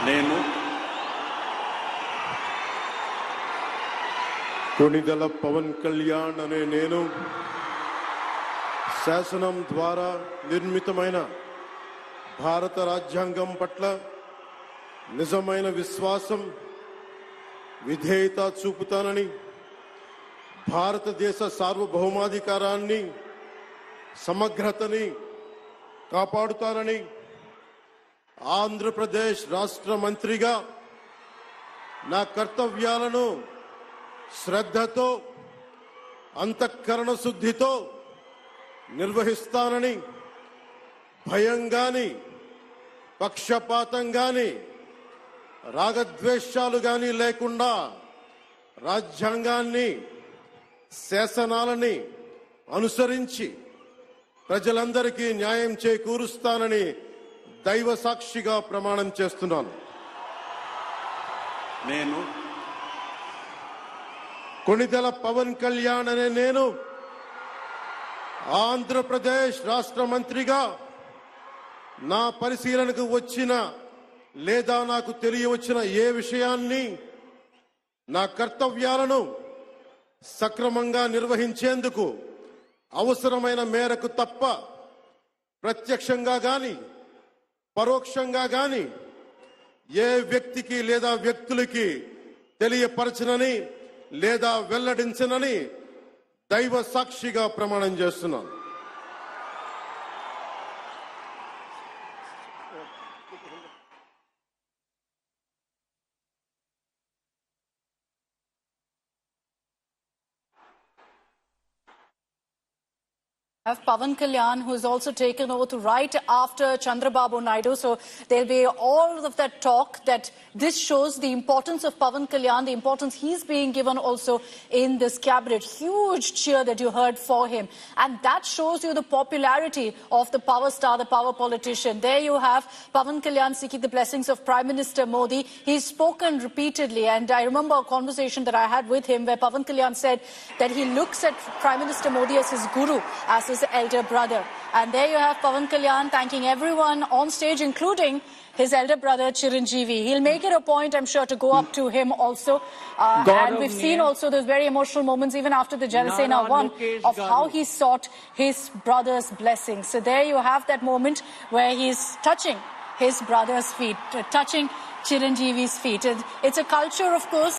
నేను కొణిదెల పవన్ కళ్యాణ్ అనే నేను శాసనం ద్వారా నిర్మితమైన భారత రాజ్యాంగం పట్ల నిజమైన విశ్వాసం విధేయత చూపుతానని, భారతదేశ సార్వభౌమాధికారాన్ని సమగ్రతని కాపాడుతానని, ఆంధ్రప్రదేశ్ రాష్ట్ర మంత్రిగా నా కర్తవ్యాలను శ్రద్ధతో అంతఃకరణ శుద్ధితో నిర్వహిస్తానని, భయం గాని పక్షపాతం గాని రాగద్వేషాలు గాని లేకుండా రాజ్యాంగాన్ని శాసనాలని అనుసరించి ప్రజలందరికీ న్యాయం చేకూరుస్తానని దైవ సాక్షిగా ప్రమాణం చేస్తున్నాను. నేను కొణిదెల పవన్ కళ్యాణ్ అనే నేను ఆంధ్రప్రదేశ్ రాష్ట్ర మంత్రిగా నా పరిశీలనకు వచ్చిన లేదా నాకు తెలియవచ్చిన ఏ విషయాన్ని నా కర్తవ్యాలను సక్రమంగా నిర్వహించేందుకు అవసరమైన మేరకు తప్ప ప్రత్యక్షంగా గాని పరోక్షంగా గాని ఏ వ్యక్తికి లేదా వ్యక్తులకి తెలియపరచనని లేదా వెల్లడించనని దైవ సాక్షిగా ప్రమాణం చేస్తున్నాను. Have Pavan Kalyan, who has also taken oath right after Chandrababu Naidu. So there'll be all of that talk that this shows the importance of Pavan Kalyan, the importance he's being given also in this cabinet. Huge cheer that you heard for him. And that shows you the popularity of the power star, the power politician. There you have Pavan Kalyan seeking the blessings of Prime Minister Modi. He's spoken repeatedly. And I remember a conversation that I had with him where Pavan Kalyan said that he looks at Prime Minister Modi as his guru, as his elder brother. And there you have Pavan Kalyan thanking everyone on stage, including his elder brother Chiranjeevi. He'll make it a point, I'm sure, to go up to him also. And we've seen also those very emotional moments, even after the Janasena won, of how he sought his brother's blessings. So there you have that moment where he's touching his brother's feet, touching Chiranjeevi's feet. It's a culture, of course.